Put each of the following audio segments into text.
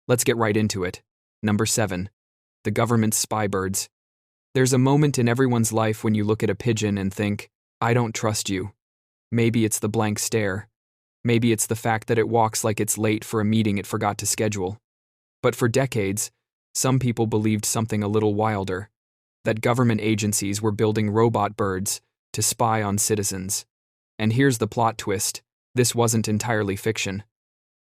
Let's get right into it. Number 7. The government's spy birds. There's a moment in everyone's life when you look at a pigeon and think, I don't trust you. Maybe it's the blank stare. Maybe it's the fact that it walks like it's late for a meeting it forgot to schedule. But for decades, some people believed something a little wilder, that government agencies were building robot birds to spy on citizens. And here's the plot twist. This wasn't entirely fiction.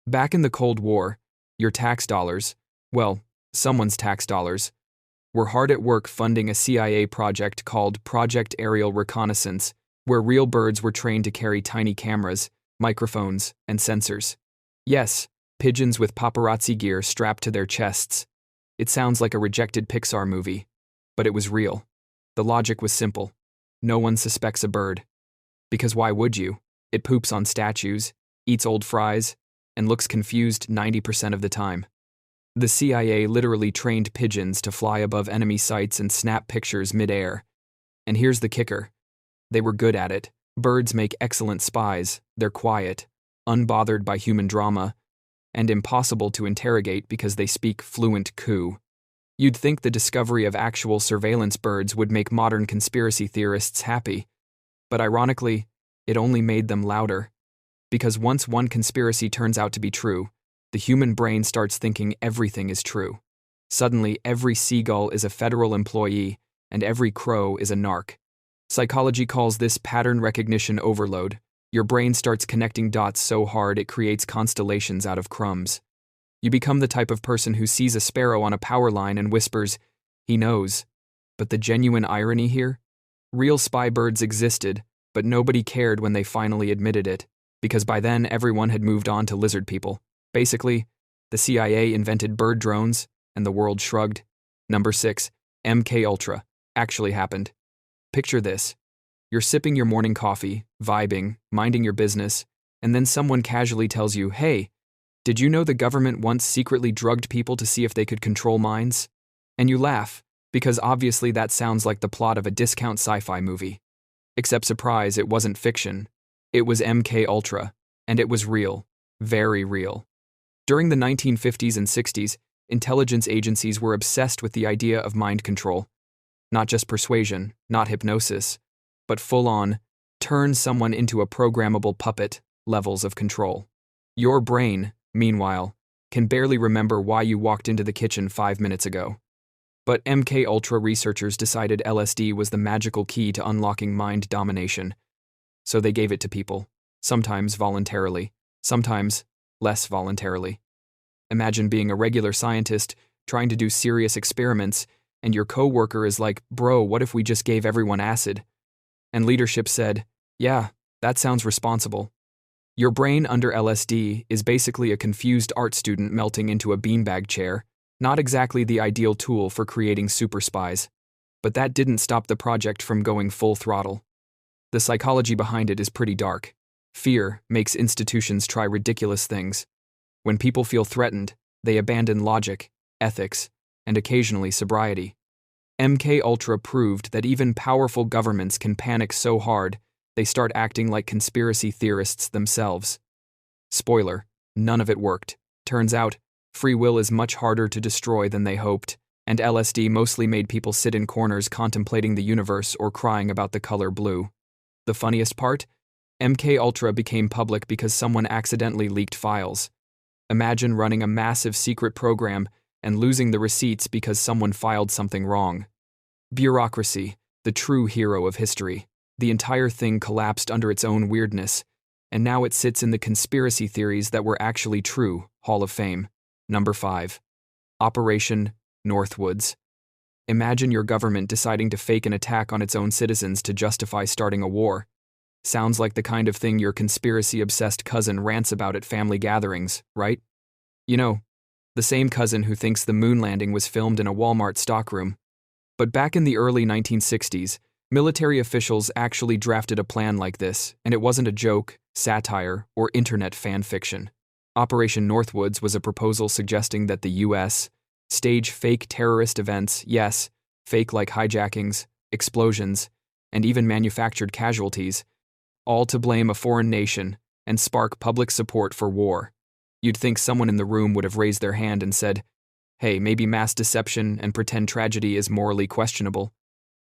Back in the Cold War, your tax dollars, well, someone's tax dollars, were hard at work funding a CIA project called Project Aerial Reconnaissance, where real birds were trained to carry tiny cameras, microphones, and sensors. Yes, pigeons with paparazzi gear strapped to their chests. It sounds like a rejected Pixar movie, but it was real. The logic was simple. No one suspects a bird. Because why would you? It poops on statues, eats old fries, and looks confused 90% of the time. The CIA literally trained pigeons to fly above enemy sites and snap pictures mid-air. And here's the kicker. They were good at it. Birds make excellent spies. They're quiet, unbothered by human drama, and impossible to interrogate because they speak fluent coo. You'd think the discovery of actual surveillance birds would make modern conspiracy theorists happy, but ironically, it only made them louder. Because once one conspiracy turns out to be true, the human brain starts thinking everything is true. Suddenly, every seagull is a federal employee, and every crow is a narc. Psychology calls this pattern recognition overload. Your brain starts connecting dots so hard it creates constellations out of crumbs. You become the type of person who sees a sparrow on a power line and whispers, he knows. But the genuine irony here? Real spy birds existed, but nobody cared when they finally admitted it, because by then everyone had moved on to lizard people. Basically, the CIA invented bird drones, and the world shrugged. Number 6. MK Ultra. Actually happened. Picture this. You're sipping your morning coffee, vibing, minding your business, and then someone casually tells you, hey, did you know the government once secretly drugged people to see if they could control minds? And you laugh, because obviously that sounds like the plot of a discount sci-fi movie. Except surprise, it wasn't fiction. It was MK Ultra, and it was real. Very real. During the 1950s and 60s, intelligence agencies were obsessed with the idea of mind control. Not just persuasion, not hypnosis, but full-on, turn someone into a programmable puppet levels of control. Your brain, meanwhile, can barely remember why you walked into the kitchen 5 minutes ago. But MK Ultra researchers decided LSD was the magical key to unlocking mind domination. So they gave it to people, sometimes voluntarily, sometimes less voluntarily. Imagine being a regular scientist trying to do serious experiments, and your coworker is like, bro, what if we just gave everyone acid? And leadership said, yeah, that sounds responsible. Your brain under LSD is basically a confused art student melting into a beanbag chair, not exactly the ideal tool for creating super spies. But that didn't stop the project from going full throttle. The psychology behind it is pretty dark. Fear makes institutions try ridiculous things. When people feel threatened, they abandon logic, ethics, and occasionally sobriety. MK Ultra proved that even powerful governments can panic so hard they start acting like conspiracy theorists themselves. Spoiler, none of it worked. Turns out, free will is much harder to destroy than they hoped, and LSD mostly made people sit in corners contemplating the universe or crying about the color blue. The funniest part? MK Ultra became public because someone accidentally leaked files. Imagine running a massive secret program and losing the receipts because someone filed something wrong. Bureaucracy, the true hero of history. The entire thing collapsed under its own weirdness, and now it sits in the conspiracy theories that were actually true Hall of Fame. Number 5. Operation Northwoods. Imagine your government deciding to fake an attack on its own citizens to justify starting a war. Sounds like the kind of thing your conspiracy-obsessed cousin rants about at family gatherings, right? You know, the same cousin who thinks the moon landing was filmed in a Walmart stockroom. But back in the early 1960s, military officials actually drafted a plan like this, and it wasn't a joke, satire, or internet fan fiction. Operation Northwoods was a proposal suggesting that the U.S. stage fake terrorist events, yes, fake like hijackings, explosions, and even manufactured casualties, all to blame a foreign nation and spark public support for war. You'd think someone in the room would have raised their hand and said, hey, maybe mass deception and pretend tragedy is morally questionable.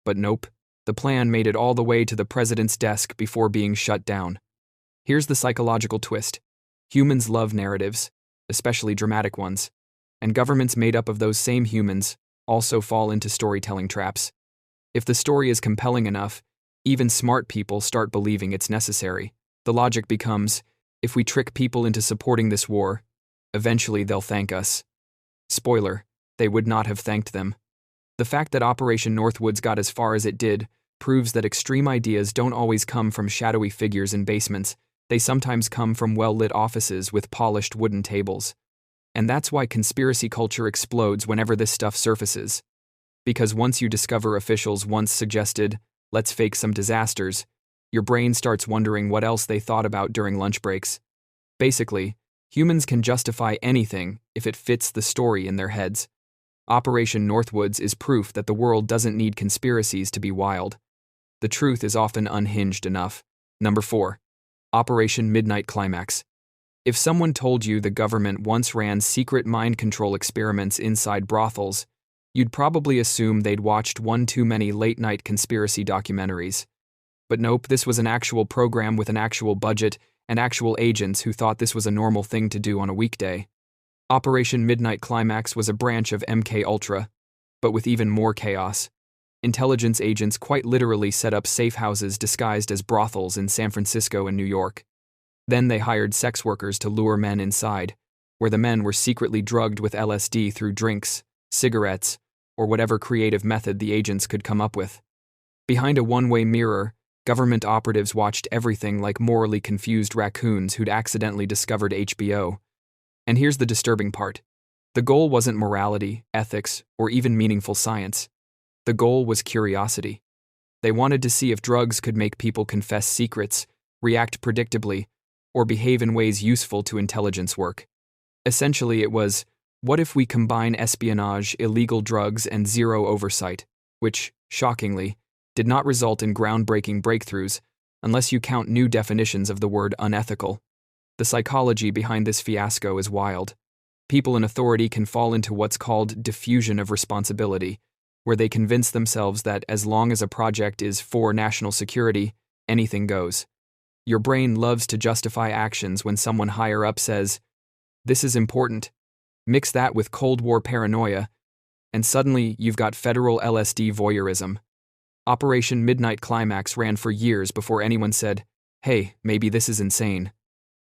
But nope, the plan made it all the way to the president's desk before being shut down. Here's the psychological twist. Humans love narratives, especially dramatic ones, and governments made up of those same humans also fall into storytelling traps. If the story is compelling enough, even smart people start believing it's necessary. The logic becomes, if we trick people into supporting this war, eventually they'll thank us. Spoiler, they would not have thanked them. The fact that Operation Northwoods got as far as it did proves that extreme ideas don't always come from shadowy figures in basements. They sometimes come from well-lit offices with polished wooden tables. And that's why conspiracy culture explodes whenever this stuff surfaces. Because once you discover officials once suggested, let's fake some disasters, your brain starts wondering what else they thought about during lunch breaks. Basically, humans can justify anything if it fits the story in their heads. Operation Northwoods is proof that the world doesn't need conspiracies to be wild. The truth is often unhinged enough. Number 4. Operation Midnight Climax. If someone told you the government once ran secret mind control experiments inside brothels, you'd probably assume they'd watched one too many late-night conspiracy documentaries. But nope, this was an actual program with an actual budget and actual agents who thought this was a normal thing to do on a weekday. Operation Midnight Climax was a branch of MK Ultra, but with even more chaos. Intelligence agents quite literally set up safe houses disguised as brothels in San Francisco and New York. Then they hired sex workers to lure men inside, where the men were secretly drugged with LSD through drinks, cigarettes, or whatever creative method the agents could come up with. Behind a one-way mirror, government operatives watched everything like morally confused raccoons who'd accidentally discovered HBO. And here's the disturbing part. The goal wasn't morality, ethics, or even meaningful science. The goal was curiosity. They wanted to see if drugs could make people confess secrets, react predictably, or behave in ways useful to intelligence work. Essentially, it was, what if we combine espionage, illegal drugs, and zero oversight, which, shockingly, did not result in groundbreaking breakthroughs unless you count new definitions of the word unethical. The psychology behind this fiasco is wild. People in authority can fall into what's called diffusion of responsibility, where they convince themselves that as long as a project is for national security, anything goes. Your brain loves to justify actions when someone higher up says, this is important. Mix that with Cold War paranoia, and suddenly you've got federal LSD voyeurism. Operation Midnight Climax ran for years before anyone said, hey, maybe this is insane.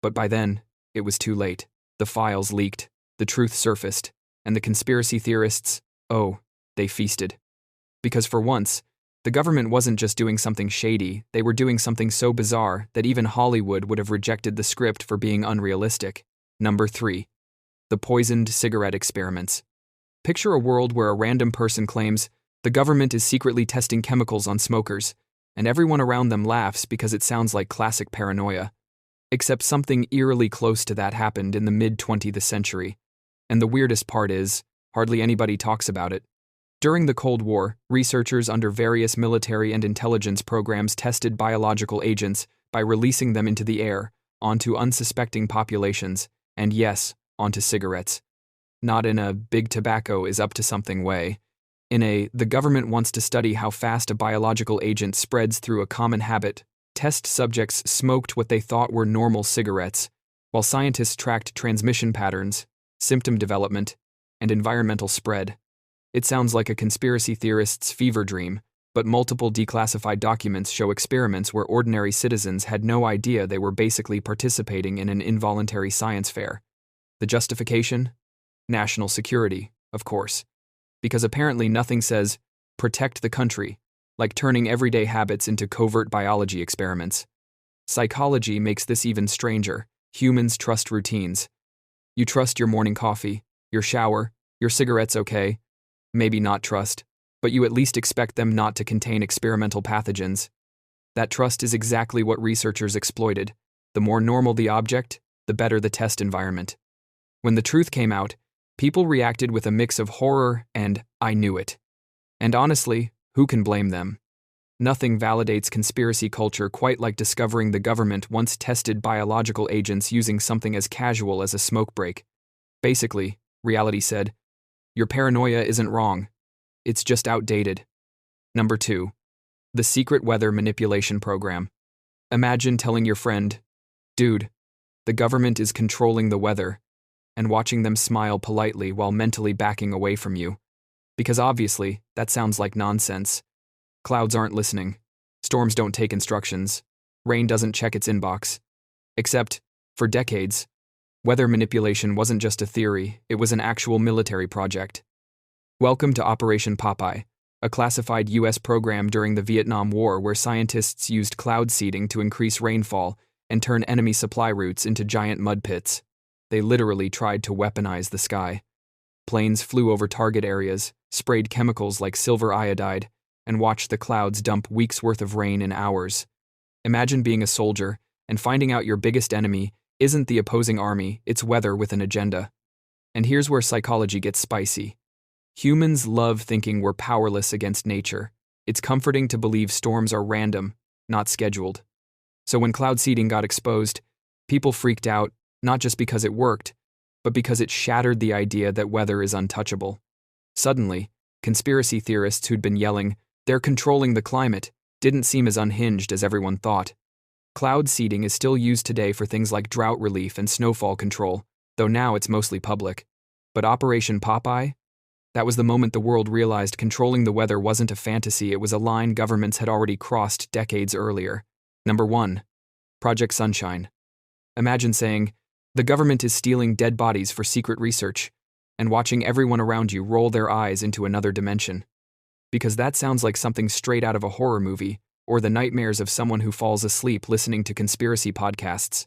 But by then, it was too late. The files leaked, the truth surfaced, and the conspiracy theorists, they feasted. Because for once, the government wasn't just doing something shady, they were doing something so bizarre that even Hollywood would have rejected the script for being unrealistic. Number 3. The poisoned cigarette experiments. Picture a world where a random person claims the government is secretly testing chemicals on smokers, and everyone around them laughs because it sounds like classic paranoia. Except something eerily close to that happened in the mid-20th century. And the weirdest part is, hardly anybody talks about it. During the Cold War, researchers under various military and intelligence programs tested biological agents by releasing them into the air, onto unsuspecting populations, and yes, onto cigarettes. Not in a big tobacco is up to something way. In a the government wants to study how fast a biological agent spreads through a common habit, test subjects smoked what they thought were normal cigarettes, while scientists tracked transmission patterns, symptom development, and environmental spread. It sounds like a conspiracy theorist's fever dream, but multiple declassified documents show experiments where ordinary citizens had no idea they were basically participating in an involuntary science fair. The justification? National security, of course. Because apparently nothing says, protect the country, like turning everyday habits into covert biology experiments. Psychology makes this even stranger. Humans trust routines. You trust your morning coffee, your shower, your cigarettes okay. Maybe not trust, but you at least expect them not to contain experimental pathogens. That trust is exactly what researchers exploited. The more normal the object, the better the test environment. When the truth came out, people reacted with a mix of horror and, I knew it. And honestly, who can blame them? Nothing validates conspiracy culture quite like discovering the government once tested biological agents using something as casual as a smoke break. Basically, reality said, your paranoia isn't wrong. It's just outdated. Number 2. The secret weather manipulation program. Imagine telling your friend, dude, the government is controlling the weather, and watching them smile politely while mentally backing away from you. Because obviously, that sounds like nonsense. Clouds aren't listening. Storms don't take instructions. Rain doesn't check its inbox. Except, for decades, weather manipulation wasn't just a theory, it was an actual military project. Welcome to Operation Popeye, a classified U.S. program during the Vietnam War where scientists used cloud seeding to increase rainfall and turn enemy supply routes into giant mud pits. They literally tried to weaponize the sky. Planes flew over target areas, sprayed chemicals like silver iodide, and watched the clouds dump weeks' worth of rain in hours. Imagine being a soldier and finding out your biggest enemy isn't the opposing army, it's weather with an agenda. And here's where psychology gets spicy. Humans love thinking we're powerless against nature. It's comforting to believe storms are random, not scheduled. So when cloud seeding got exposed, people freaked out, not just because it worked, but because it shattered the idea that weather is untouchable. Suddenly, conspiracy theorists who'd been yelling, they're controlling the climate, didn't seem as unhinged as everyone thought. Cloud seeding is still used today for things like drought relief and snowfall control, though now it's mostly public. But Operation Popeye? That was the moment the world realized controlling the weather wasn't a fantasy, it was a line governments had already crossed decades earlier. Number 1. Project Sunshine. Imagine saying, the government is stealing dead bodies for secret research, and watching everyone around you roll their eyes into another dimension. Because that sounds like something straight out of a horror movie, or the nightmares of someone who falls asleep listening to conspiracy podcasts.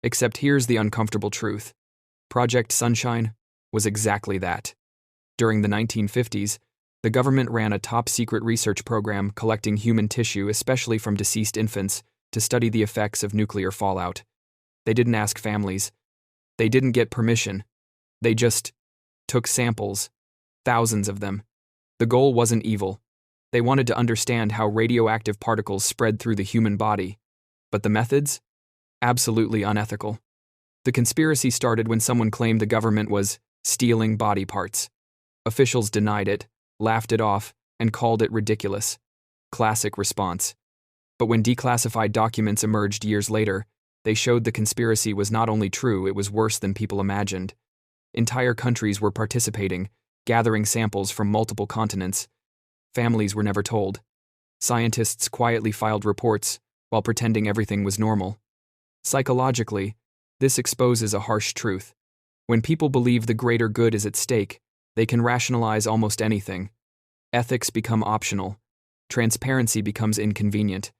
Except here's the uncomfortable truth. Project Sunshine was exactly that. During the 1950s, the government ran a top-secret research program collecting human tissue, especially from deceased infants, to study the effects of nuclear fallout. They didn't ask families. They didn't get permission. They just took samples, thousands of them. The goal wasn't evil. They wanted to understand how radioactive particles spread through the human body. But the methods? Absolutely unethical. The conspiracy started when someone claimed the government was stealing body parts. Officials denied it, laughed it off, and called it ridiculous. Classic response. But when declassified documents emerged years later, they showed the conspiracy was not only true, it was worse than people imagined. Entire countries were participating, gathering samples from multiple continents. Families were never told. Scientists quietly filed reports while pretending everything was normal. Psychologically, this exposes a harsh truth. When people believe the greater good is at stake, they can rationalize almost anything. Ethics become optional. Transparency becomes inconvenient.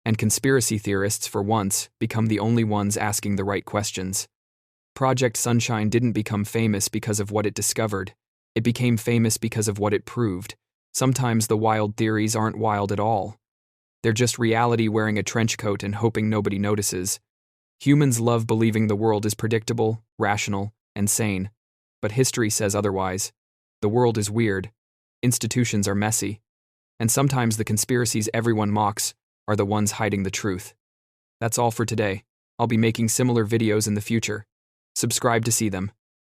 And conspiracy theorists, for once, become the only ones asking the right questions. Project Sunshine didn't become famous because of what it discovered. It became famous because of what it proved. Sometimes the wild theories aren't wild at all. They're just reality wearing a trench coat and hoping nobody notices. Humans love believing the world is predictable, rational, and sane. But history says otherwise. The world is weird. Institutions are messy. And sometimes the conspiracies everyone mocks are the ones hiding the truth. That's all for today. I'll be making similar videos in the future. Subscribe to see them.